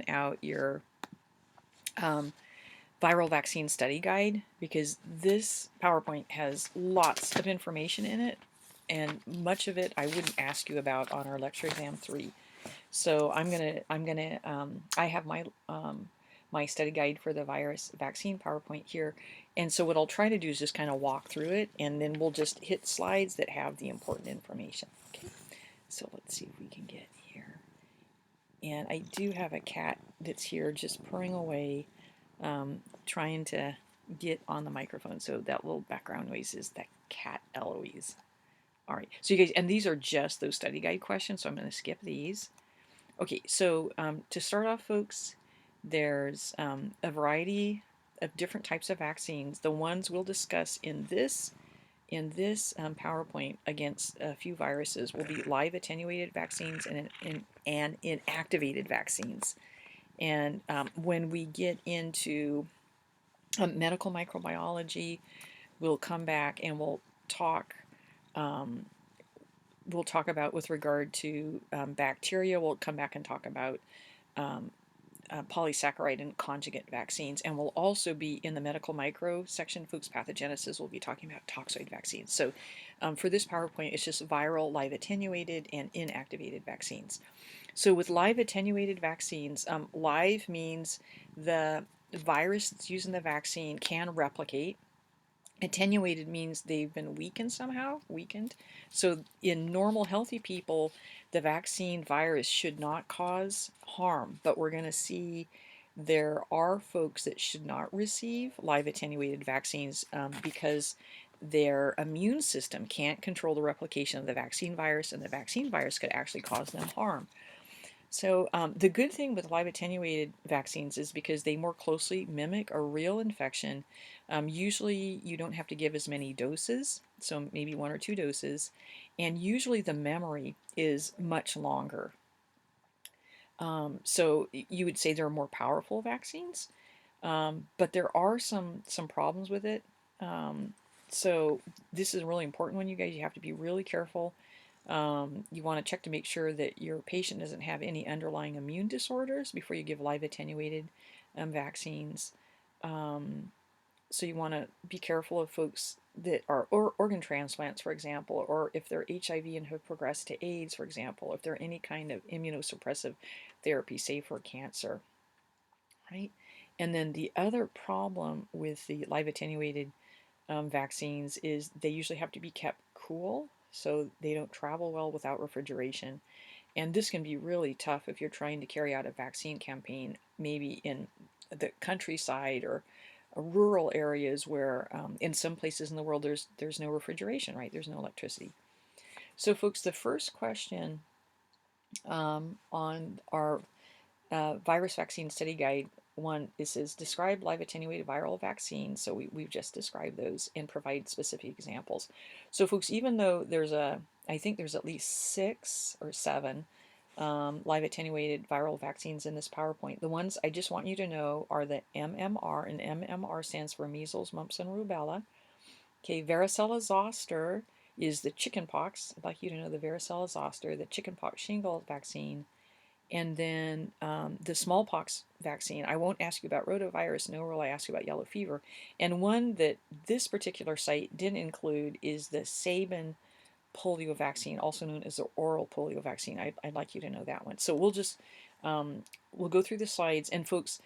out your um, viral vaccine study guide, because this PowerPoint has lots of information in it, and much of it I wouldn't ask you about on our lecture exam 3. So I have my study guide for the virus vaccine PowerPoint here. And so what I'll try to do is just kind of walk through it, and then we'll just hit slides that have the important information. Okay. So let's see if we can get here. And I do have a cat that's here just purring away, trying to get on the microphone. So that little background noise is that cat Eloise. All right. So you guys, and these are just those study guide questions. So I'm going to skip these. Okay, so to start off, folks, there's a variety of different types of vaccines. The ones we'll discuss in this PowerPoint against a few viruses will be live attenuated vaccines and inactivated vaccines. And when we get into medical microbiology, we'll come back and talk um, we'll talk about with regard to bacteria. We'll come back and talk about um, polysaccharide and conjugate vaccines, and we'll also be in the medical micro section, folks, pathogenesis. We'll be talking about toxoid vaccines. So for this PowerPoint, it's just viral, live attenuated, and inactivated vaccines. So with live attenuated vaccines, live means the virus that's used in the vaccine can replicate. Attenuated means they've been weakened. So in normal healthy people, the vaccine virus should not cause harm, but we're going to see there are folks that should not receive live attenuated vaccines because their immune system can't control the replication of the vaccine virus, and the vaccine virus could actually cause them harm. So the good thing with live attenuated vaccines is because they more closely mimic a real infection. Usually you don't have to give as many doses, so maybe 1 or 2 doses, and usually the memory is much longer. So you would say they're more powerful vaccines, but there are some problems with it. So this is a really important one, you guys. You have to be really careful. You want to check to make sure that your patient doesn't have any underlying immune disorders before you give live attenuated vaccines. So you want to be careful of folks that are organ transplants, for example, or if they're HIV and have progressed to AIDS, for example, if they're any kind of immunosuppressive therapy, say for cancer, right? And then the other problem with the live attenuated vaccines is they usually have to be kept cool, so they don't travel well without refrigeration. And this can be really tough if you're trying to carry out a vaccine campaign, maybe in the countryside or rural areas where in some places in the world there's no refrigeration, right? There's no electricity. So folks, the first question on our virus vaccine study guide one, it says describe live attenuated viral vaccines. So we've just described those and provide specific examples. So folks, even though I think there's at least 6 or 7 live attenuated viral vaccines in this PowerPoint, the ones I just want you to know are the MMR, and MMR stands for measles, mumps, and rubella. Okay, varicella zoster is the chickenpox. I'd like you to know the varicella zoster, the chickenpox shingles vaccine, and then the smallpox vaccine. I won't ask you about rotavirus, nor will I ask you about yellow fever. And one that this particular site didn't include is the Sabin polio vaccine, also known as the oral polio vaccine. I'd like you to know that one. So we'll go through the slides, and folks,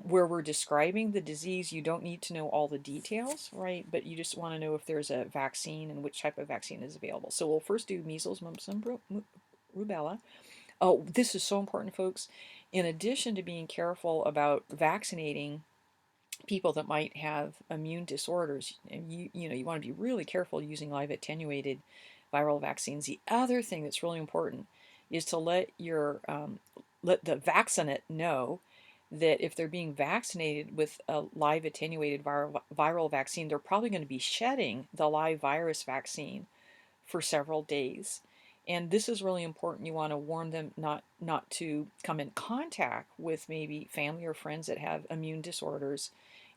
where we're describing the disease, you don't need to know all the details, right? But you just want to know if there's a vaccine and which type of vaccine is available. So we'll first do measles, mumps, and rubella. Oh, this is so important, folks. In addition to being careful about vaccinating people that might have immune disorders, and you want to be really careful using live attenuated viral vaccines. The other thing that's really important is to let the vaccinate know that if they're being vaccinated with a live attenuated viral vaccine, they're probably going to be shedding the live virus vaccine for several days. And this is really important. You want to warn them not to come in contact with maybe family or friends that have immune disorders,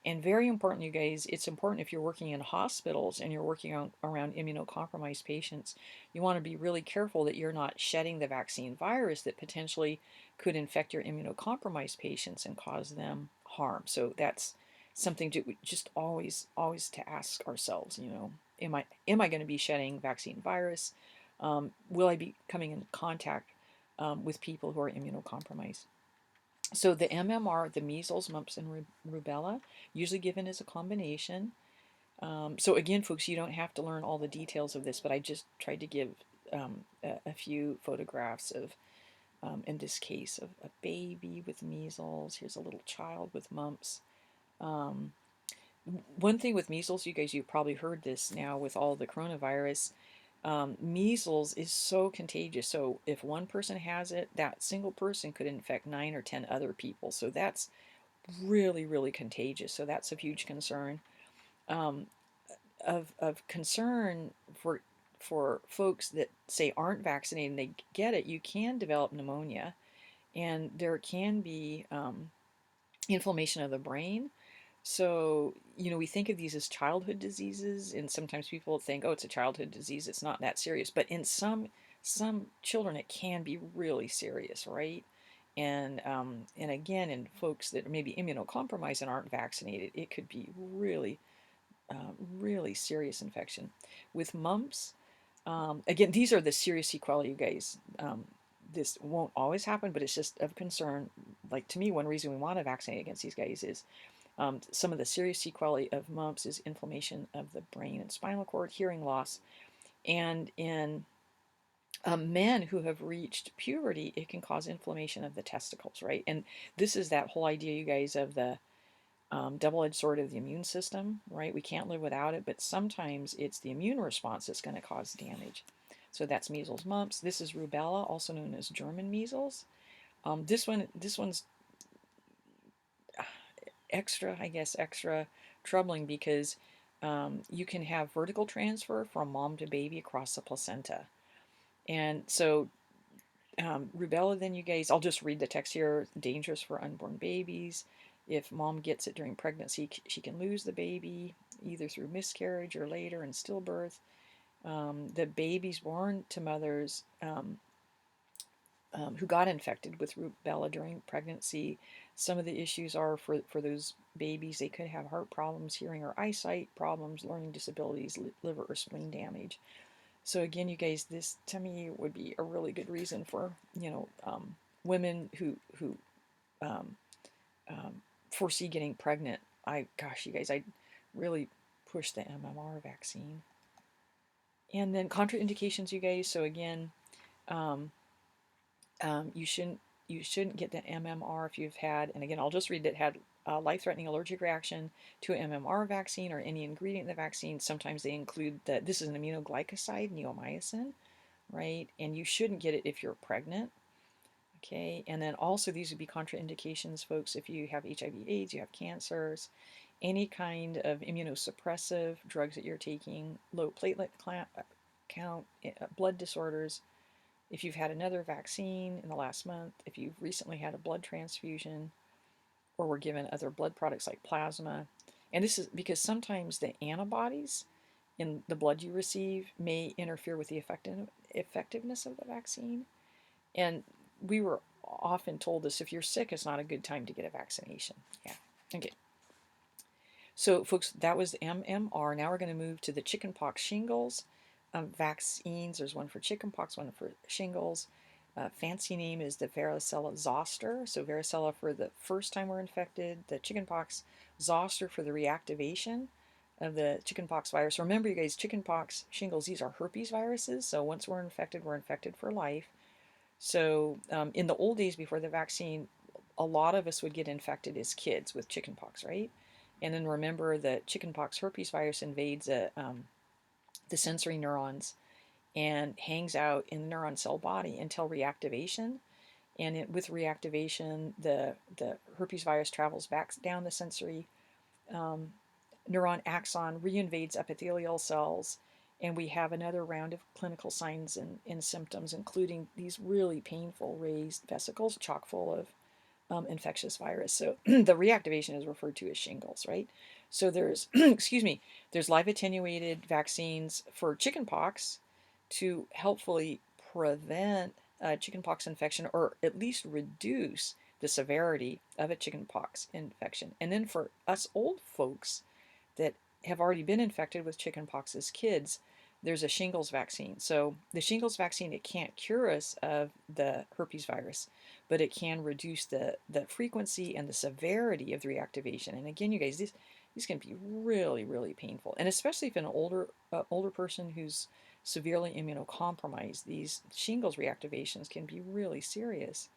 And very important, you guys, it's important if you're working in hospitals and you're working around immunocompromised patients, you want to be really careful that you're not shedding the vaccine virus that potentially could infect your immunocompromised patients and cause them harm. So that's something to just always to ask ourselves, am I going to be shedding vaccine virus? Will I be coming in contact with people who are immunocompromised? So the MMR, the measles, mumps, and rubella, usually given as a combination. So again, folks, you don't have to learn all the details of this, but I just tried to give a few photographs of, in this case, of a baby with measles. Here's a little child with mumps. Um, One thing with measles, you guys, you've probably heard this now with all the coronavirus. Measles is so contagious. So if one person has it, that single person could infect 9 or 10 other people. So that's really, really contagious. So that's a huge concern. Um, of concern for folks that say aren't vaccinated and they get it, you can develop pneumonia, and there can be inflammation of the brain. So, we think of these as childhood diseases, and sometimes people think, oh, it's a childhood disease, it's not that serious. But in some children, it can be really serious, right? And again, in folks that are maybe immunocompromised and aren't vaccinated, it could be really serious infection. With mumps, again, these are the serious sequelae, you guys. This won't always happen, but it's just of concern. Like, to me, one reason we want to vaccinate against these guys is some of the serious sequelae of mumps is inflammation of the brain and spinal cord, hearing loss, and in men who have reached puberty, it can cause inflammation of the testicles, right? And this is that whole idea, you guys, of the double-edged sword of the immune system, right? We can't live without it, but sometimes it's the immune response that's going to cause damage. So that's measles, mumps. This is rubella, also known as German measles. This one's extra, I guess, extra troubling because you can have vertical transfer from mom to baby across the placenta. And so rubella, then, you guys, I'll just read the text here. Dangerous for unborn babies. If mom gets it during pregnancy, she can lose the baby either through miscarriage or later in stillbirth. The babies born to mothers who got infected with rubella during pregnancy, some of the issues are for those babies, they could have heart problems, hearing or eyesight problems, learning disabilities, liver or spleen damage. So again, you guys, this to me would be a really good reason for women who um, um, foresee getting pregnant. Gosh, you guys, I really push the MMR vaccine. And then contraindications, you guys. So again, um, you shouldn't get the MMR if you've had, and again, I'll just read that, had a life-threatening allergic reaction to an MMR vaccine or any ingredient in the vaccine. Sometimes they include this is an immunoglycoside, neomycin, right? And you shouldn't get it if you're pregnant. Okay, and then also these would be contraindications, folks, if you have HIV/AIDS, you have cancers, any kind of immunosuppressive drugs that you're taking, low platelet count, blood disorders, if you've had another vaccine in the last month, if you've recently had a blood transfusion, or were given other blood products like plasma. And this is because sometimes the antibodies in the blood you receive may interfere with the effectiveness of the vaccine. And we were often told this: if you're sick, it's not a good time to get a vaccination. Yeah. Okay. So, folks, that was MMR. Now we're going to move to the chickenpox shingles vaccines. There's one for chickenpox, one for shingles. Fancy name is the varicella zoster. So varicella for the first time we're infected, the chickenpox zoster for the reactivation of the chickenpox virus. Remember, you guys, chickenpox, shingles, these are herpes viruses. So once we're infected for life. So in the old days before the vaccine, a lot of us would get infected as kids with chickenpox, right? And then remember that chickenpox herpes virus invades the sensory neurons and hangs out in the neuron cell body until reactivation. And with reactivation, the herpes virus travels back down the sensory um, neuron axon, reinvades epithelial cells, and we have another round of clinical signs and symptoms, including these really painful raised vesicles chock full of infectious virus. So the reactivation is referred to as shingles, right? So there's, excuse me, there's live attenuated vaccines for chickenpox to helpfully prevent chickenpox infection or at least reduce the severity of a chickenpox infection. And then for us old folks that have already been infected with chickenpox as kids, there's a shingles vaccine. So the shingles vaccine, it can't cure us of the herpes virus, but it can reduce the frequency and the severity of the reactivation. And again, you guys, these can be really, really painful. And especially if an older person who's severely immunocompromised, these shingles reactivations can be really serious.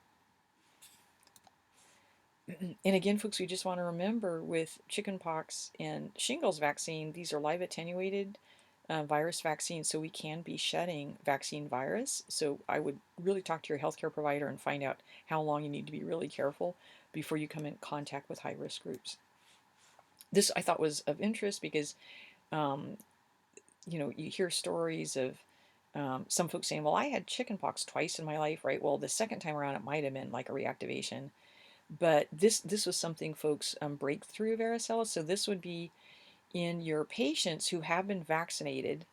And again, folks, we just want to remember with chickenpox and shingles vaccine, these are live attenuated virus vaccines, so we can be shedding vaccine virus. So I would really talk to your healthcare provider and find out how long you need to be really careful before you come in contact with high risk groups. This I thought was of interest because, um, you hear stories of some folks saying, well, I had chickenpox twice in my life, right? Well, the second time around, it might have been like a reactivation. But this was something folks break through varicella. So this would be in your patients who have been vaccinated,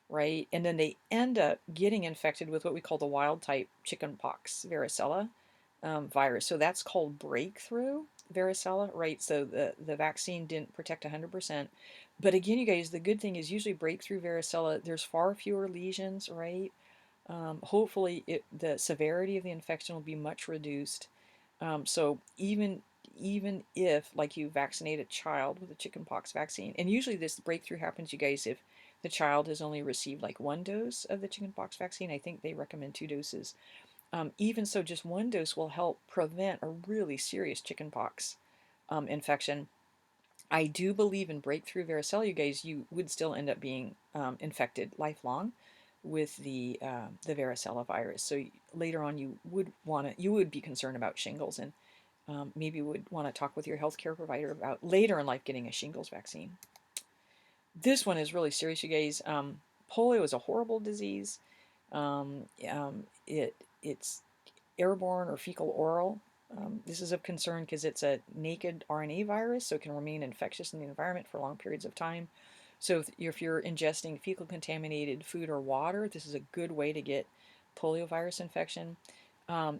right? And then they end up getting infected with what we call the wild type chickenpox varicella virus. So that's called breakthrough varicella, right? So the vaccine didn't protect 100%. But again, you guys, the good thing is usually breakthrough varicella, there's far fewer lesions, right? Hopefully the severity of the infection will be much reduced. So even if like you vaccinate a child with a chickenpox vaccine, and usually this breakthrough happens, you guys, if the child has only received like one dose of the chickenpox vaccine. I think they recommend 2 doses. Even so, just one dose will help prevent a really serious chickenpox infection. I do believe in breakthrough varicella, you guys. You would still end up being infected lifelong with the varicella virus. So later on, you would be concerned about shingles, and maybe would want to talk with your healthcare provider about later in life getting a shingles vaccine. This one is really serious, you guys. Polio is a horrible disease. It's airborne or fecal oral. This is of concern because it's a naked RNA virus, so it can remain infectious in the environment for long periods of time. So if you're ingesting fecal contaminated food or water, this is a good way to get poliovirus infection.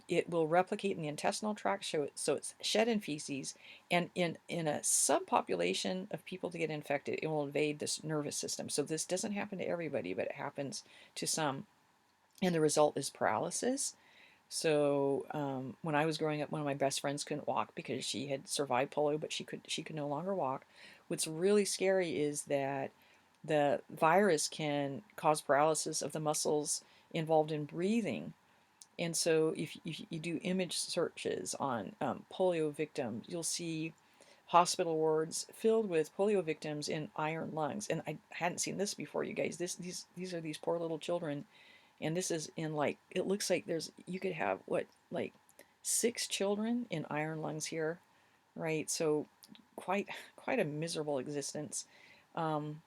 It will replicate in the intestinal tract, so it's shed in feces, and in a subpopulation of people to get infected, it will invade this nervous system. So this doesn't happen to everybody, but it happens to some, and the result is paralysis. So when I was growing up, one of my best friends couldn't walk because she had survived polio, but she could no longer walk. What's really scary is that the virus can cause paralysis of the muscles involved in breathing. And so if you do image searches on polio victims, you'll see hospital wards filled with polio victims in iron lungs. And I hadn't seen this before, you guys. These are these poor little children, and this is in like, it looks like you could have what, like 6 children in iron lungs here, right? So quite quite a miserable existence. Um,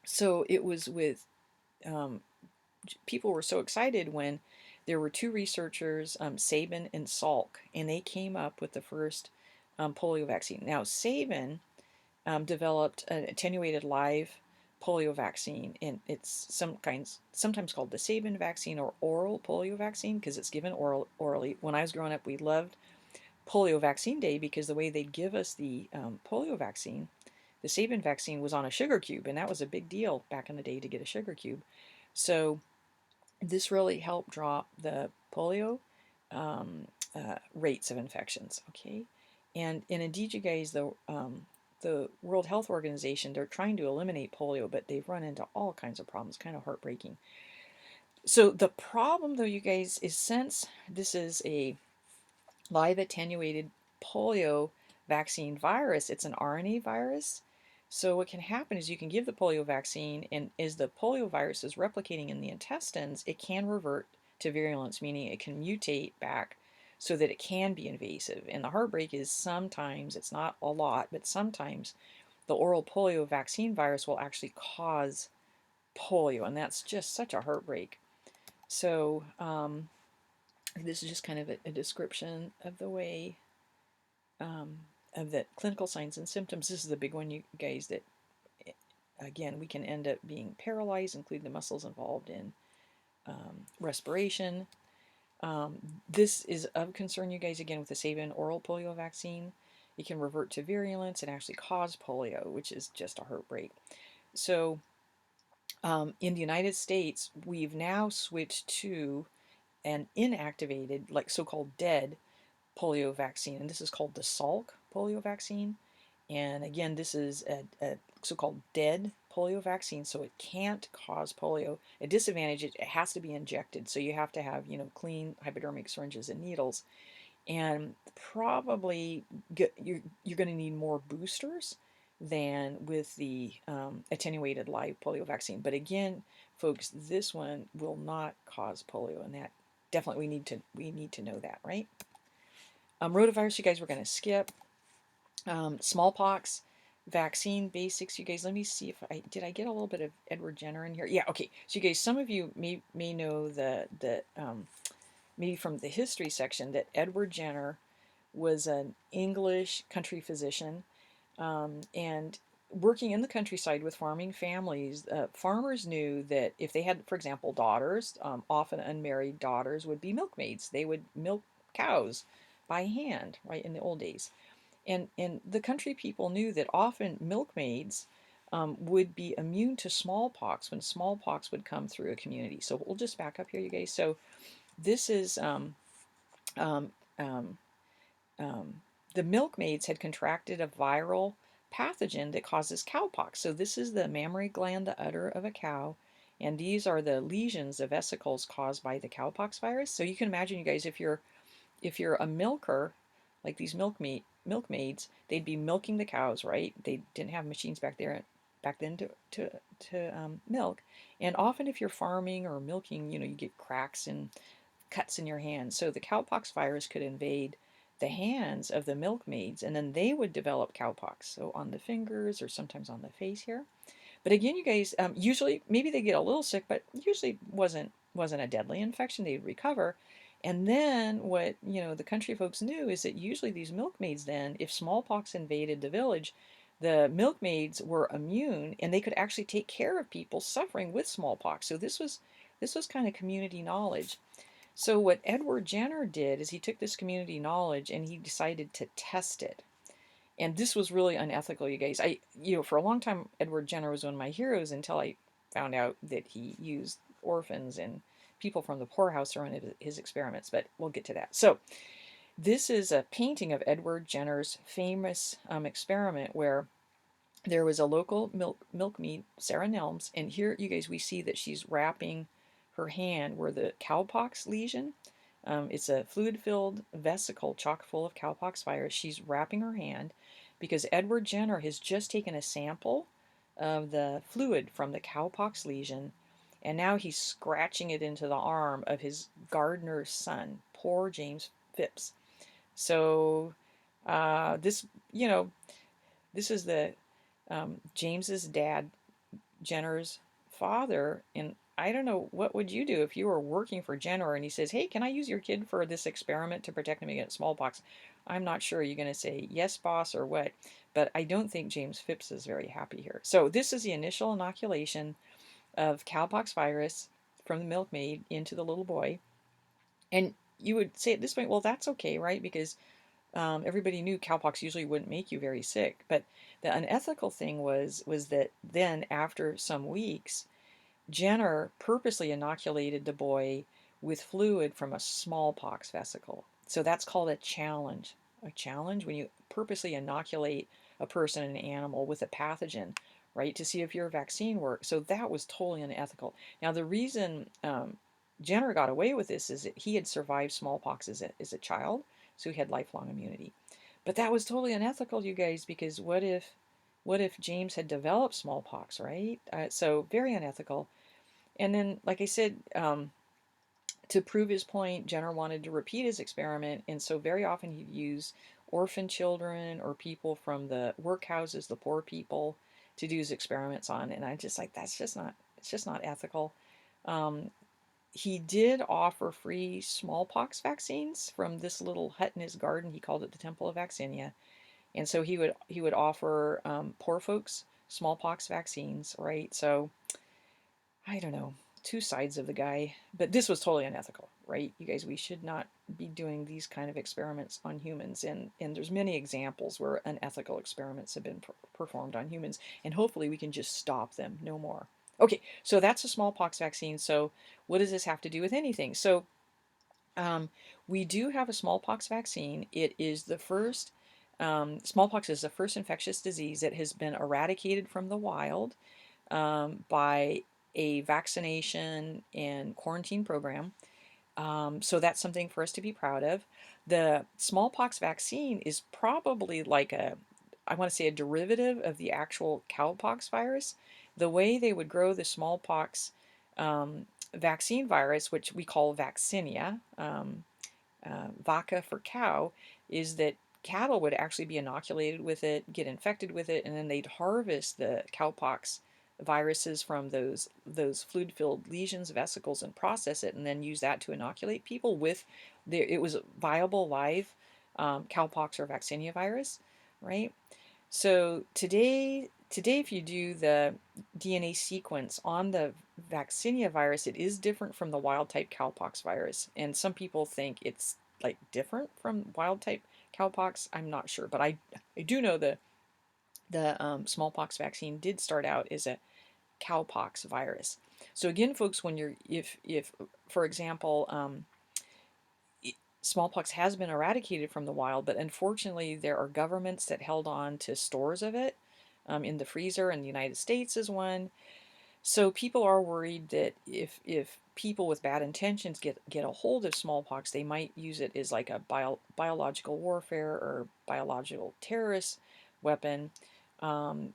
so it was with um, people were so excited when there were 2 researchers, Sabin and Salk, and they came up with the first polio vaccine. Now, Sabin developed an attenuated live polio vaccine, and it's sometimes called the Sabin vaccine or oral polio vaccine because it's given orally. When I was growing up, we loved polio vaccine day because the way they'd give us the polio vaccine, the Sabin vaccine was on a sugar cube, and that was a big deal back in the day to get a sugar cube. So this really helped drop the polio rates of infections. Okay, and indeed, you guys, the World Health Organization, they're trying to eliminate polio, but they've run into all kinds of problems. Kind of heartbreaking. So the problem, though, you guys, is since this is a live attenuated polio vaccine virus, it's an RNA virus. So what can happen is you can give the polio vaccine, and as the polio virus is replicating in the intestines, it can revert to virulence, meaning it can mutate back so that it can be invasive. And the heartbreak is sometimes, it's not a lot, but sometimes the oral polio vaccine virus will actually cause polio, and that's just such a heartbreak. So this is just kind of a description of the way of the clinical signs and symptoms. This is the big one, you guys, that again, we can end up being paralyzed, including the muscles involved in respiration. This is of concern, you guys, again, with the Sabin oral polio vaccine. It can revert to virulence and actually cause polio, which is just a heartbreak. So, in the United States, we've now switched to an inactivated, like so-called dead polio vaccine, and this is called the Salk polio vaccine. And again, this is a so-called dead polio vaccine, so it can't cause polio. A disadvantage, it has to be injected, so you have to have, clean hypodermic syringes and needles. And probably you're going to need more boosters than with the attenuated live polio vaccine. But again, folks, this one will not cause polio, and that definitely we need to know that, right? Rotavirus, you guys, we're going to skip. Smallpox vaccine basics, you guys. Let me see if I get a little bit of Edward Jenner in here. Yeah, okay. So you guys, some of you may know the maybe from the history section that Edward Jenner was an English country physician, and working in the countryside with farming families. Farmers knew that if they had, for example, daughters, often unmarried daughters would be milkmaids. They would milk cows by hand, right, in the old days. And the country people knew that often milkmaids would be immune to smallpox when smallpox would come through a community. So we'll just back up here, you guys. So this is um, um, um, the milkmaids had contracted a viral pathogen that causes cowpox. So this is the mammary gland, the udder of a cow, and these are the lesions, the vesicles caused by the cowpox virus. So you can imagine, you guys, if you're a milker, like these milkmaids, they'd be milking the cows, right? They didn't have machines back then to milk, and often if you're farming or milking, you get cracks and cuts in your hands. So the cowpox virus could invade the hands of the milkmaids, and then they would develop cowpox. So on the fingers or sometimes on the face here. But again, you guys, usually maybe they get a little sick, but usually wasn't a deadly infection. They'd recover. And then what the country folks knew is that usually these milkmaids, then, if smallpox invaded the village, the milkmaids were immune and they could actually take care of people suffering with smallpox. So this was kind of community knowledge. So what Edward Jenner did is he took this community knowledge and he decided to test it. And this was really unethical, you guys. For a long time, Edward Jenner was one of my heroes until I found out that he used orphans and people from the poorhouse to run his experiments. But we'll get to that. So this is a painting of Edward Jenner's famous experiment where there was a local milkmaid, Sarah Nelms, and here, you guys, we see that she's wrapping her hand where the cowpox lesion. It's a fluid-filled vesicle chock full of cowpox virus. She's wrapping her hand because Edward Jenner has just taken a sample of the fluid from the cowpox lesion, and now he's scratching it into the arm of his gardener's son, poor James Phipps. So this, this is the James's dad, Jenner's father, and I don't know, what would you do if you were working for Jenner and he says, "Hey, can I use your kid for this experiment to protect him against smallpox?" I'm not sure. You're going to say, "Yes, boss," or what? But I don't think James Phipps is very happy here. So this is the initial inoculation of cowpox virus from the milkmaid into the little boy. And you would say at this point, well, that's okay, right? Because everybody knew cowpox usually wouldn't make you very sick. But the unethical thing was that then after some weeks, Jenner purposely inoculated the boy with fluid from a smallpox vesicle. So that's called a challenge. A challenge when you purposely inoculate a person, an animal, with a pathogen, right, to see if your vaccine works. So that was totally unethical. Now, the reason Jenner got away with this is that he had survived smallpox as a child, so he had lifelong immunity. But that was totally unethical, you guys, because what if James had developed smallpox, right? So very unethical. And then, like I said, to prove his point, Jenner wanted to repeat his experiment, and so very often he'd use orphan children or people from the workhouses, the poor people, to do his experiments on. And I just like, it's just not ethical. Um, He did offer free smallpox vaccines from this little hut in his garden. He called it the Temple of Vaccinia, and so he would offer poor folks smallpox vaccines, right? So I don't know, two sides of the guy, but this was totally unethical, right? You guys, we should not be doing these kind of experiments on humans, and there's many examples where unethical experiments have been performed on humans, and hopefully we can just stop them no more. Okay, so that's a smallpox vaccine. So what does this have to do with anything? So um, we do have a smallpox vaccine. It is the first, smallpox is the first infectious disease that has been eradicated from the wild by a vaccination and quarantine program. So that's something for us to be proud of. The smallpox vaccine is probably like I want to say a derivative of the actual cowpox virus. The way they would grow the smallpox um, vaccine virus, which we call vaccinia, vaca for cow, is that cattle would actually be inoculated with it, get infected with it, and then they'd harvest the cowpox viruses from those fluid-filled lesions, vesicles, and process it, and then use that to inoculate people with it was viable live cowpox or vaccinia virus, right? So today, if you do the DNA sequence on the vaccinia virus, it is different from the wild type cowpox virus, and some people think it's like different from wild type cowpox. I'm not sure, but I do know the smallpox vaccine did start out as a cowpox virus. So again, folks, when you're if for example smallpox has been eradicated from the wild, but unfortunately, there are governments that held on to stores of it in the freezer, and the United States is one. So people are worried that if people with bad intentions get a hold of smallpox, they might use it as like a biological warfare or biological terrorist weapon.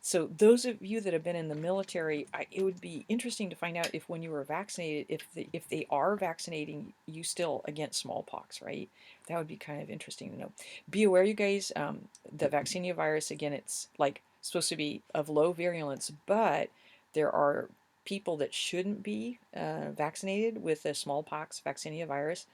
So those of you that have been in the military, it would be interesting to find out if when you were vaccinated, if they are vaccinating you still against smallpox, right? That would be kind of interesting to know. Be aware, you guys, the vaccinia virus, again, it's like supposed to be of low virulence, but there are people that shouldn't be vaccinated with the smallpox vaccinia virus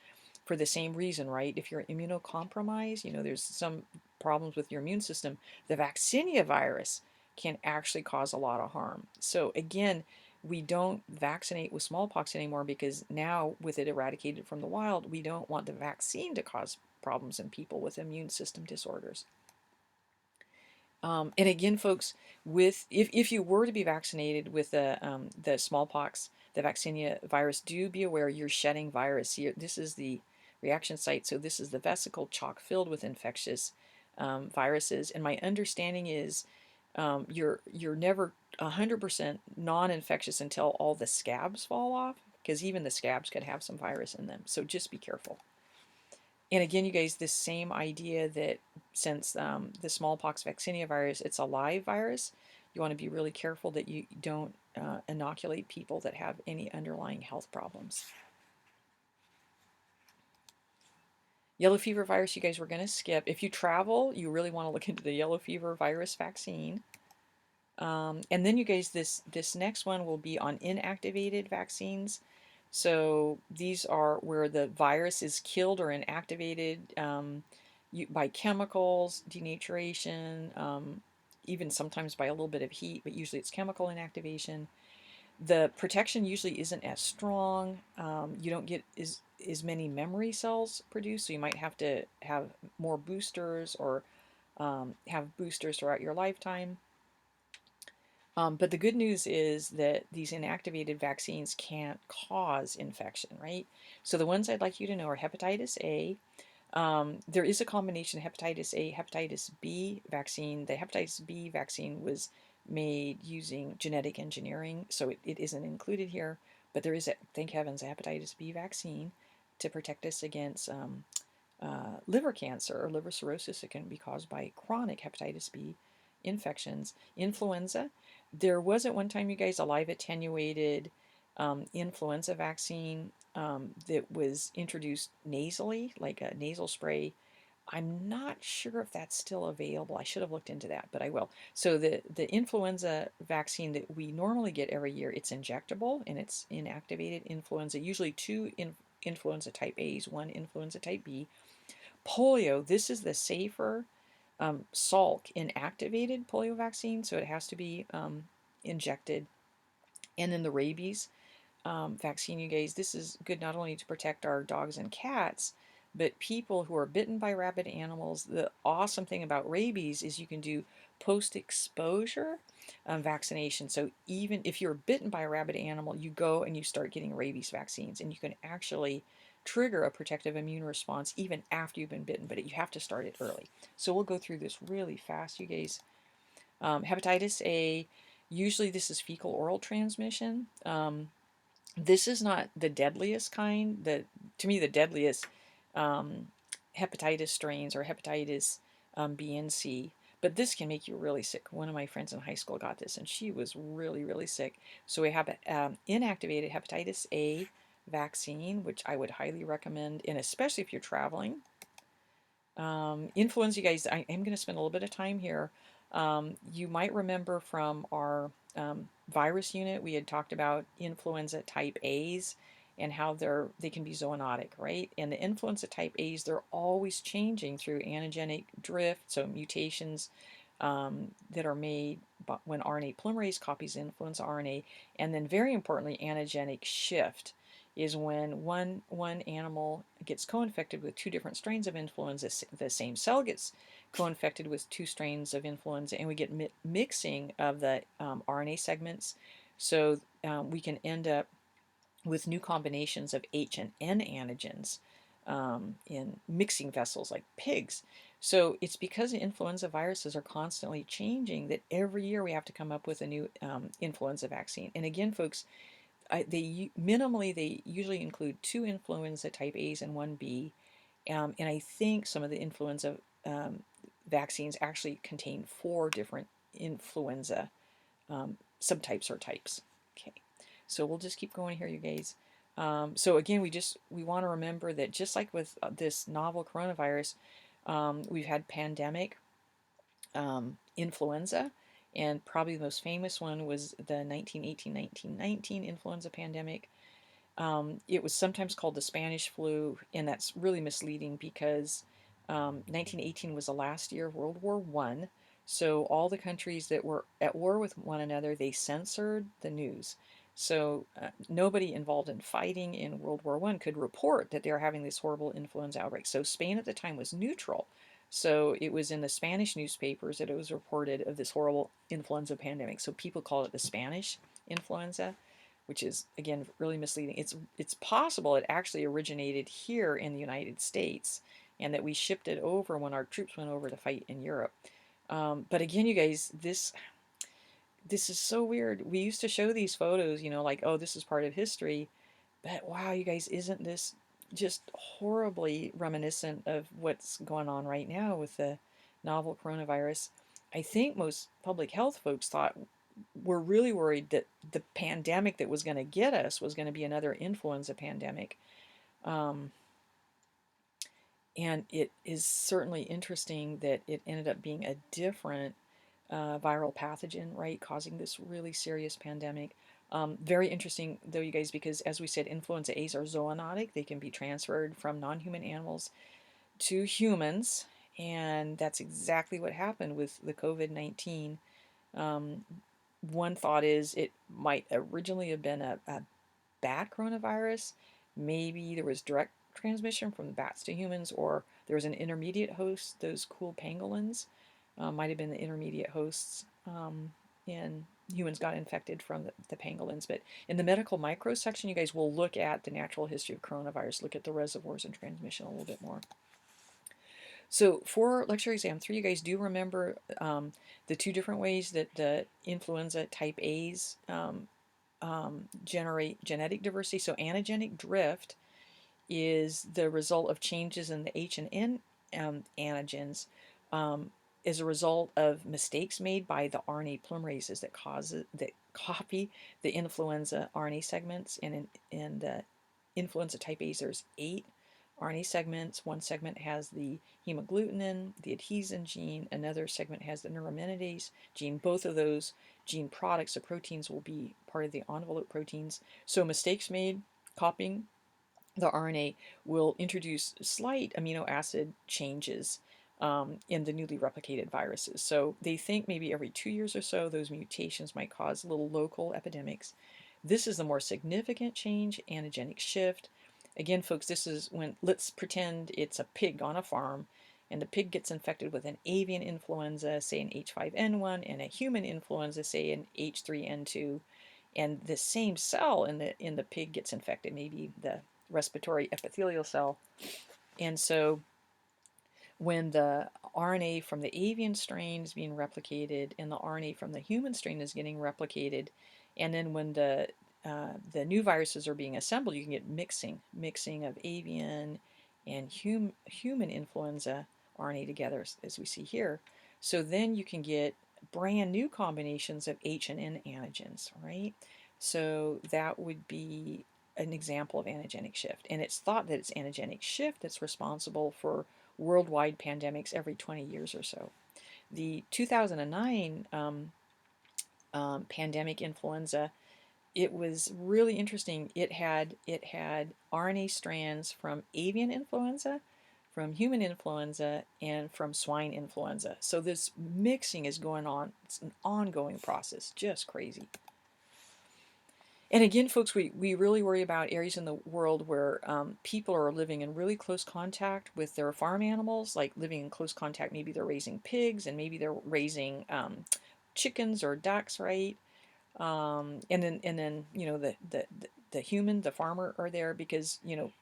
for the same reason, right? If you're immunocompromised, there's some problems with your immune system. The vaccinia virus can actually cause a lot of harm. So again, we don't vaccinate with smallpox anymore because now with it eradicated from the wild, we don't want the vaccine to cause problems in people with immune system disorders. And again, folks, with if you were to be vaccinated with the smallpox, the vaccinia virus, do be aware you're shedding virus. This is the reaction site, so this is the vesicle chock filled with infectious viruses. And my understanding is you're never 100% non-infectious until all the scabs fall off, because even the scabs could have some virus in them. So just be careful. And again, you guys, this same idea that since the smallpox vaccinia virus, it's a live virus, you want to be really careful that you don't inoculate people that have any underlying health problems. Yellow fever virus, you guys, we're going to skip. If you travel, you really want to look into the yellow fever virus vaccine. And then you guys, this next one will be on inactivated vaccines. So these are where the virus is killed or inactivated by chemicals, denaturation, even sometimes by a little bit of heat, but usually it's chemical inactivation. The protection usually isn't as strong. You don't get as many memory cells produced, so you might have to have more boosters or have boosters throughout your lifetime. But the good news is that these inactivated vaccines can't cause infection, right? So the ones I'd like you to know are hepatitis A. There is a combination of hepatitis A, hepatitis B vaccine. The hepatitis B vaccine was made using genetic engineering, so it isn't included here. But there is, thank heavens, a hepatitis B vaccine to protect us against liver cancer or liver cirrhosis. It can be caused by chronic hepatitis B infections. Influenza. There was at one time, you guys, a live attenuated influenza vaccine that was introduced nasally, like a nasal spray. I'm not sure if that's still available. I should have looked into that, but I will. So the influenza vaccine that we normally get every year, it's injectable and it's inactivated influenza, usually two influenza type A's, one influenza type B. Polio, this is the safer Salk inactivated polio vaccine, so it has to be injected. And then the rabies vaccine, you guys, this is good not only to protect our dogs and cats, but people who are bitten by rabid animals. The awesome thing about rabies is you can do post-exposure vaccination. So even if you're bitten by a rabid animal, you go and you start getting rabies vaccines, and you can actually trigger a protective immune response even after you've been bitten, but you have to start it early. So we'll go through this really fast, you guys. Hepatitis A, usually this is fecal oral transmission. This is not the deadliest kind. To me, the deadliest um, hepatitis strains are hepatitis B and C. But this can make you really sick. One of my friends in high school got this, and she was really, really sick. So we have inactivated hepatitis A vaccine, which I would highly recommend, and especially if you're traveling. Influenza, you guys, I am going to spend a little bit of time here. You might remember from our virus unit, we had talked about influenza type A's and how they can be zoonotic, right? And the influenza type A's, they're always changing through antigenic drift, so mutations that are made when RNA polymerase copies influenza RNA, and then very importantly, antigenic shift is when one animal gets co-infected with two different strains of influenza. The same cell gets co-infected with two strains of influenza, and we get mixing of the RNA segments. So we can end up with new combinations of H and N antigens in mixing vessels like pigs. So it's because the influenza viruses are constantly changing that every year we have to come up with a new influenza vaccine. And again, folks, they usually include two influenza type A's and one B, and I think some of the influenza vaccines actually contain four different influenza subtypes or types. Okay, so we'll just keep going here, you guys. So again, we want to remember that just like with this novel coronavirus, we've had pandemic influenza, and probably the most famous one was the 1918-1919 influenza pandemic. It was sometimes called the Spanish flu, and that's really misleading because 1918 was the last year of World War One. So all the countries that were at war with one another, they censored the news. So nobody involved in fighting in World War One could report that they were having this horrible influenza outbreak. So Spain at the time was neutral. So it was in the Spanish newspapers that it was reported of this horrible influenza pandemic. So people call it the Spanish influenza, which is again really misleading. It's possible it actually originated here in the United States, and that we shipped it over when our troops went over to fight in Europe. But again, you guys, this is so weird. We used to show these photos, like, oh, this is part of history, but wow, you guys, isn't this just horribly reminiscent of what's going on right now with the novel coronavirus? I think most public health folks thought we're really worried that the pandemic that was going to get us was going to be another influenza pandemic. Um, and it is certainly interesting that it ended up being a different viral pathogen, right, causing this really serious pandemic. Very interesting, though, you guys, because as we said, influenza A's are zoonotic. They can be transferred from non-human animals to humans, and that's exactly what happened with the COVID-19. Um, One thought is it might originally have been a bat coronavirus. Maybe there was direct transmission from bats to humans, or there was an intermediate host. Those cool pangolins might have been the intermediate hosts, and humans got infected from the pangolins. But in the medical micro section, you guys will look at the natural history of coronavirus, look at the reservoirs and transmission a little bit more. So for lecture exam 3, you guys do remember the two different ways that the influenza type A's generate genetic diversity. So antigenic drift is the result of changes in the H and N antigens as a result of mistakes made by the RNA polymerases that copy the influenza RNA segments. And in the influenza type A's, there's 8 RNA segments. One segment has the hemagglutinin, the adhesin gene. Another segment has the neuraminidase gene. Both of those gene products, the proteins, will be part of the envelope proteins. So mistakes made copying the RNA will introduce slight amino acid changes in the newly replicated viruses. So they think maybe every 2 years or so, those mutations might cause little local epidemics. This is the more significant change, antigenic shift. Again, folks, this is when, let's pretend it's a pig on a farm, and the pig gets infected with an avian influenza, say an H5N1, and a human influenza, say an H3N2, and the same cell in the pig gets infected, maybe the respiratory epithelial cell. And so when the RNA from the avian strain is being replicated and the RNA from the human strain is getting replicated, and then when the new viruses are being assembled, you can get mixing of avian and human influenza RNA together, as we see here. So then you can get brand new combinations of H and N antigens, right? So that would be an example of antigenic shift. And it's thought that it's antigenic shift that's responsible for worldwide pandemics every 20 years or so. The 2009 pandemic influenza, it was really interesting. It had RNA strands from avian influenza, from human influenza, and from swine influenza. So this mixing is going on. It's an ongoing process, just crazy. And again, folks, we really worry about areas in the world where people are living in really close contact with their farm animals, like living in close contact. Maybe they're raising pigs and maybe they're raising chickens or ducks, right? And then the human, the farmer are there because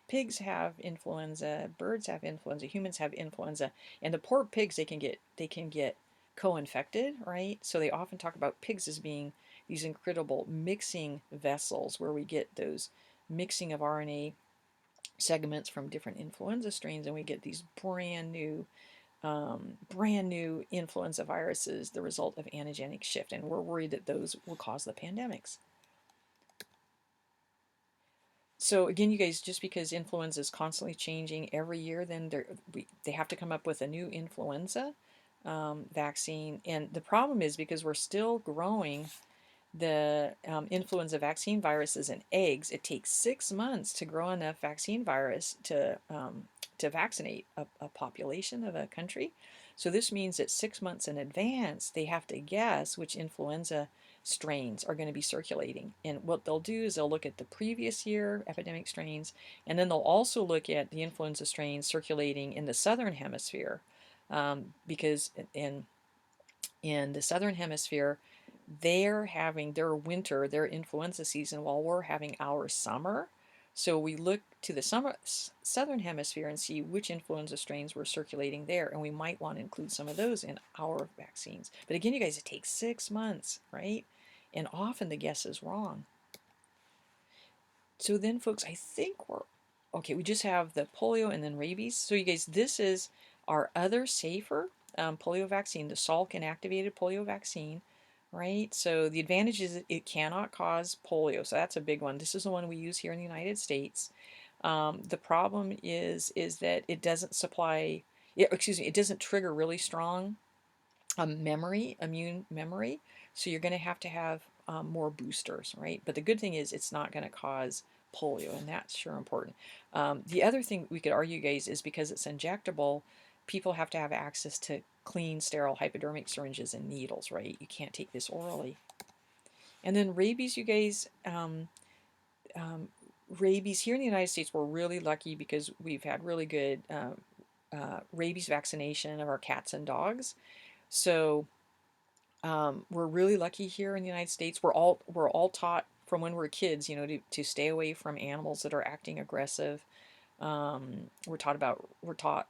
pigs have influenza, birds have influenza, humans have influenza, and the poor pigs they can get co-infected, right? So they often talk about pigs as being these incredible mixing vessels where we get those mixing of RNA segments from different influenza strains, and we get these brand new influenza viruses, the result of antigenic shift, and we're worried that those will cause the pandemics. So again, you guys, just because influenza is constantly changing every year, then they have to come up with a new influenza vaccine. And the problem is because we're still growing the influenza vaccine viruses in eggs, it takes 6 months to grow enough vaccine virus to vaccinate a population of a country. So this means that 6 months in advance, they have to guess which influenza strains are going to be circulating. And what they'll do is they'll look at the previous year epidemic strains, and then they'll also look at the influenza strains circulating in the southern hemisphere, because in the southern hemisphere, they're having their winter, their influenza season, while we're having our summer. So we look to the southern hemisphere and see which influenza strains were circulating there, and we might want to include some of those in our vaccines. But again, you guys, it takes 6 months, right? And often the guess is wrong. So then, folks, I think we're okay. We just have the polio and then rabies. So you guys, this is our other safer polio vaccine, the Salk inactivated polio vaccine, right? So the advantage is it cannot cause polio. So that's a big one. This is the one we use here in the United States. The problem is that it doesn't supply, it doesn't trigger really strong immune memory. So you're going to have more boosters, right? But the good thing is it's not going to cause polio, and that's sure important. The other thing we could argue, guys, is because it's injectable, people have to have access to clean, sterile hypodermic syringes and needles, right? You can't take this orally. And then rabies, you guys, rabies here in the United States, we're really lucky because we've had really good rabies vaccination of our cats and dogs. So we're really lucky here in the United States. We're all taught from when we're kids, to stay away from animals that are acting aggressive. We're taught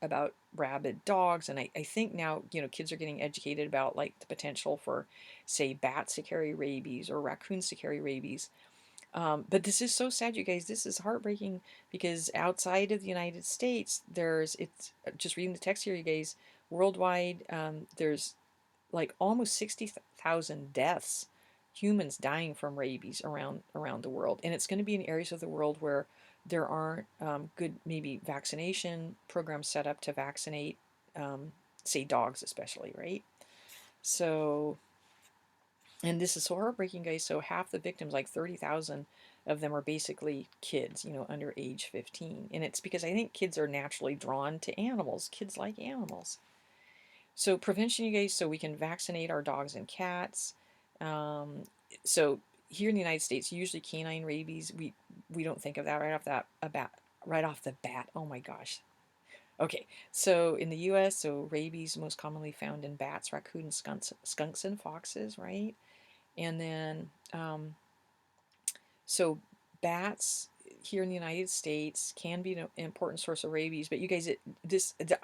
about rabid dogs, and I think now kids are getting educated about like the potential for, say, bats to carry rabies or raccoons to carry rabies. But this is so sad, you guys. This is heartbreaking because outside of the United States, it's just reading the text here, you guys. Worldwide, there's like almost 60,000 deaths, humans dying from rabies around the world, and it's going to be in areas of the world where there aren't good maybe vaccination programs set up to vaccinate, say, dogs especially, right? So, and this is so heartbreaking, guys. So half the victims, like 30,000 of them, are basically kids, under age 15. And it's because I think kids are naturally drawn to animals. Kids like animals. So prevention, you guys, so we can vaccinate our dogs and cats. Um, so here in the United States, usually canine rabies, we don't think of that right off the bat. Oh my gosh. Okay, so in the U.S., so rabies most commonly found in bats, raccoons, skunks, and foxes, right? And then so bats here in the United States can be an important source of rabies. But you guys,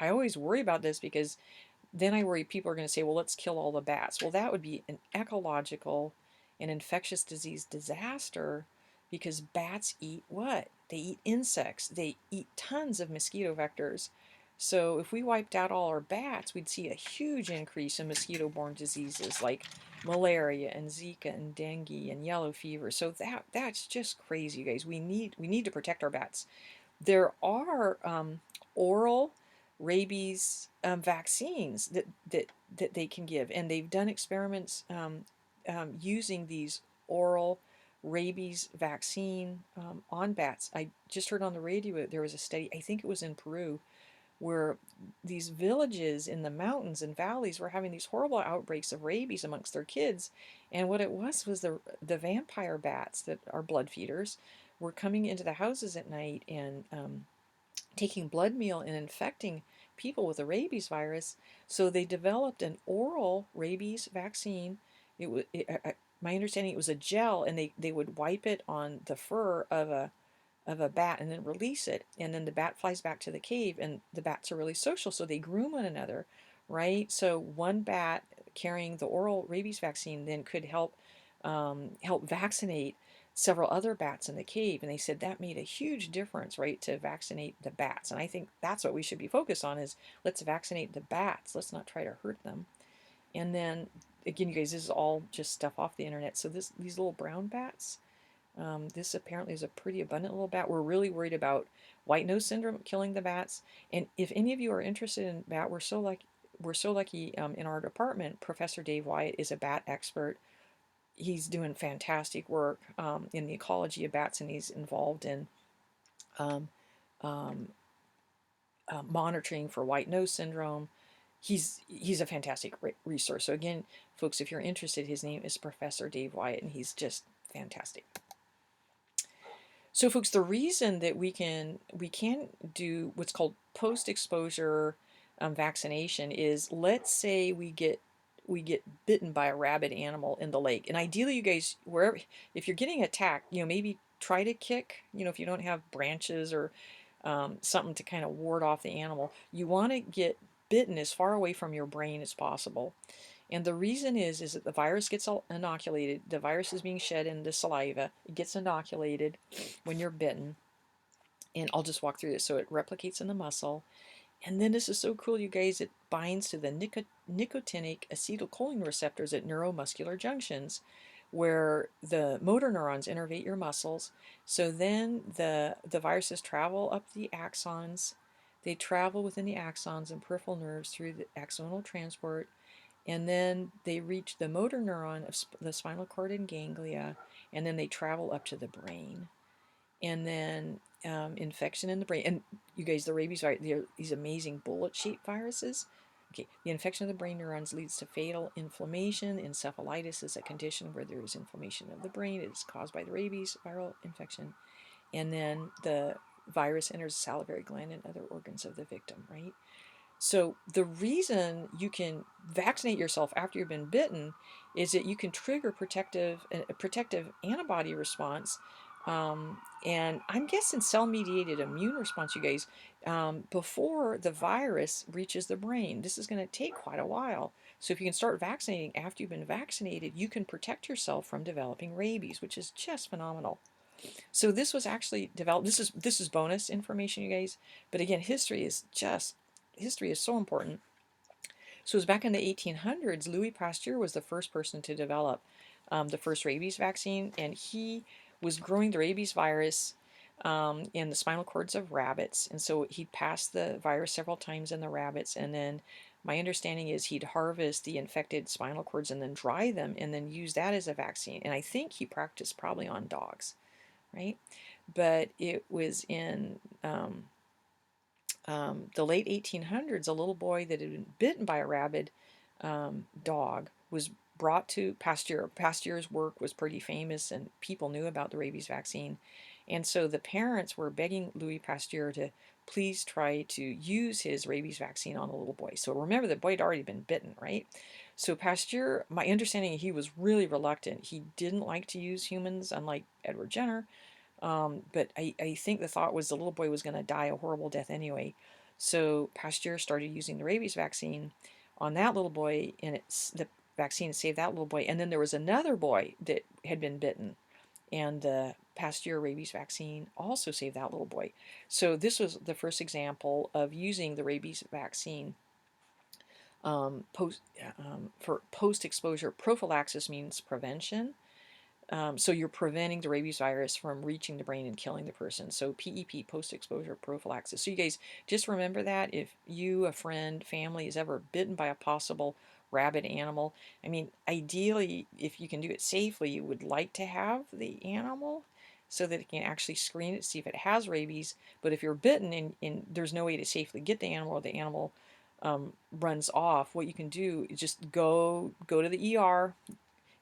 I always worry about this because then I worry people are going to say, well, let's kill all the bats. Well, that would be an ecological and infectious disease disaster because bats eat what? They eat insects. They eat tons of mosquito vectors. So if we wiped out all our bats, we'd see a huge increase in mosquito-borne diseases like malaria and Zika and dengue and yellow fever. So that's just crazy, you guys. We need to protect our bats. There are oral rabies vaccines that they can give, and they've done experiments using these oral rabies vaccine on bats. I just heard on the radio there was a study, I think it was in Peru, where these villages in the mountains and valleys were having these horrible outbreaks of rabies amongst their kids. And what it was the vampire bats that are blood feeders were coming into the houses at night and taking blood meal and infecting people with the rabies virus. So they developed an oral rabies vaccine. It was, my understanding, it was a gel, and they would wipe it on the fur of a bat and then release it, and then the bat flies back to the cave, and the bats are really social, so they groom one another, right? So one bat carrying the oral rabies vaccine then could help vaccinate several other bats in the cave, and they said that made a huge difference, right, to vaccinate the bats. And I think that's what we should be focused on, is let's vaccinate the bats, let's not try to hurt them. And then again, you guys, this is all just stuff off the internet. So these little brown bats, this apparently is a pretty abundant little bat. We're really worried about white nose syndrome killing the bats. And if any of you are interested in bat, we're so lucky in our department. Professor Dave Wyatt is a bat expert. He's doing fantastic work in the ecology of bats, and he's involved in um, um, monitoring for white nose syndrome. He's a fantastic resource. So again, folks, if you're interested, his name is Professor Dave Wyatt, and he's just fantastic. So, folks, the reason that we can do what's called post-exposure vaccination is, let's say we get bitten by a rabid animal in the lake, and ideally, you guys, wherever, if you're getting attacked, maybe try to kick. If you don't have branches or something to kind of ward off the animal, you want to get bitten as far away from your brain as possible. And the reason is that the virus gets inoculated. The virus is being shed in the saliva. It gets inoculated when you're bitten. And I'll just walk through this. So it replicates in the muscle. And then this is so cool, you guys. It binds to the nicotinic acetylcholine receptors at neuromuscular junctions, where the motor neurons innervate your muscles. So then the viruses travel up the axons. They travel within the axons and peripheral nerves through the axonal transport, and then they reach the motor neuron of the spinal cord and ganglia, and then they travel up to the brain. And then infection in the brain. And you guys, the rabies virus, they're these amazing bullet-shaped viruses. Okay, the infection of the brain neurons leads to fatal inflammation. Encephalitis is a condition where there is inflammation of the brain. It is caused by the rabies viral infection. And then the virus enters the salivary gland and other organs of the victim, right? So the reason you can vaccinate yourself after you've been bitten is that you can trigger a protective antibody response, and I'm guessing cell-mediated immune response, you guys, before the virus reaches the brain. This is going to take quite a while. So if you can start vaccinating after you've been vaccinated, you can protect yourself from developing rabies, which is just phenomenal. So this was actually developed. This is bonus information, you guys. But again, history is so important. So it was back in the 1800s. Louis Pasteur was the first person to develop the first rabies vaccine, and he was growing the rabies virus in the spinal cords of rabbits. And so he'd pass the virus several times in the rabbits, and then my understanding is he'd harvest the infected spinal cords and then dry them and then use that as a vaccine. And I think he practiced probably on dogs, right? But it was in the late 1800s, a little boy that had been bitten by a rabid dog was brought to Pasteur. Pasteur's work was pretty famous, and people knew about the rabies vaccine. And so the parents were begging Louis Pasteur to please try to use his rabies vaccine on the little boy. So remember, the boy had already been bitten, right? So Pasteur, my understanding, he was really reluctant. He didn't like to use humans, unlike Edward Jenner. But I think the thought was the little boy was going to die a horrible death anyway. So Pasteur started using the rabies vaccine on that little boy, and the vaccine saved that little boy. And then there was another boy that had been bitten, and the Pasteur rabies vaccine also saved that little boy. So this was the first example of using the rabies vaccine for post-exposure prophylaxis, means prevention. So you're preventing the rabies virus from reaching the brain and killing the person. So PEP, post-exposure prophylaxis. So you guys just remember that if you, a friend, family is ever bitten by a possible rabid animal, I mean, ideally, if you can do it safely, you would like to have the animal so that it can actually screen it, see if it has rabies. But if you're bitten and there's no way to safely get the animal, or the animal runs off, what you can do is just go to the ER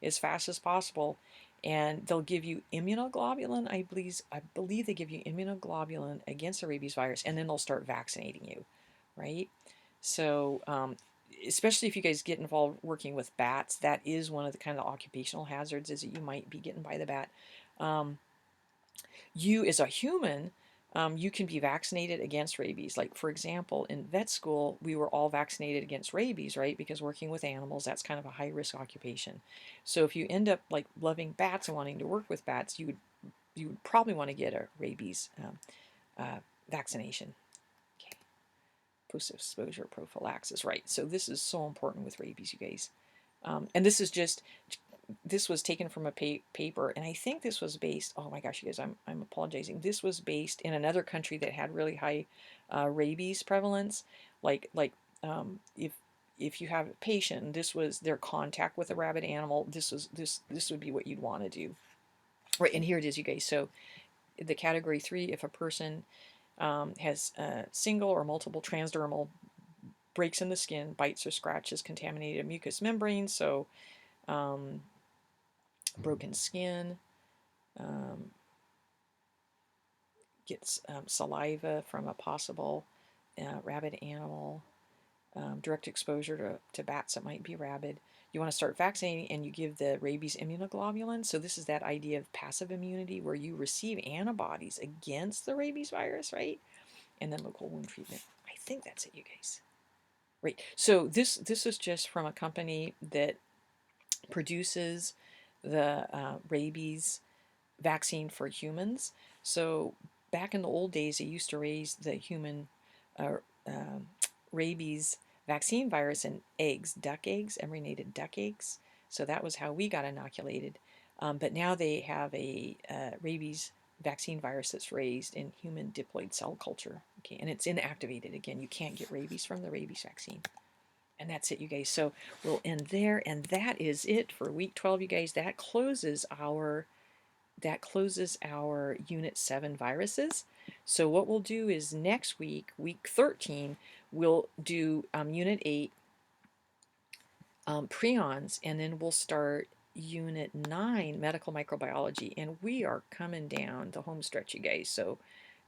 as fast as possible, and they'll give you immunoglobulin. I believe they give you immunoglobulin against the rabies virus, and then they'll start vaccinating you, right? So especially if you guys get involved working with bats, that is one of the kind of occupational hazards, is that you might be getting by the bat. You as a human, you can be vaccinated against rabies. Like, for example, in vet school, we were all vaccinated against rabies, right? Because working with animals, that's kind of a high risk occupation. So if you end up like loving bats and wanting to work with bats, you would probably want to get a rabies vaccination. Okay. Post-exposure prophylaxis, right? So this is so important with rabies, you guys. And this was taken from a paper, and I think this was based, oh my gosh, you guys, I'm apologizing. This was based in another country that had really high rabies prevalence. If you have a patient and this was their contact with a rabid animal, this would be what you'd want to do. Right, and here it is, you guys. So the category 3, if a person has single or multiple transdermal breaks in the skin, bites or scratches contaminated mucous membranes, so broken skin, gets saliva from a possible rabid animal, direct exposure to bats that might be rabid. You want to start vaccinating, and you give the rabies immunoglobulin. So this is that idea of passive immunity, where you receive antibodies against the rabies virus, right? And then local wound treatment. I think that's it, you guys. Right. So this is just from a company that produces the rabies vaccine for humans. So back in the old days, they used to raise the human uh, uh, rabies vaccine virus in eggs, duck eggs, embryonated duck eggs. So that was how we got inoculated. But now they have a rabies vaccine virus that's raised in human diploid cell culture. Okay, and it's inactivated. Again, you can't get rabies from the rabies vaccine. And that's it, you guys. So we'll end there, and that is it for week 12, you guys. That closes our Unit 7 viruses. So what we'll do is next week, week 13, we'll do Unit 8 prions, and then we'll start Unit 9 medical microbiology. And we are coming down the home stretch, you guys. So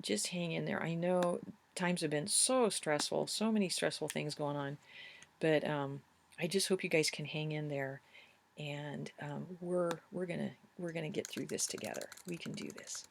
just hang in there. I know times have been so stressful, so many stressful things going on, but I just hope you guys can hang in there, and we're gonna get through this together. We can do this.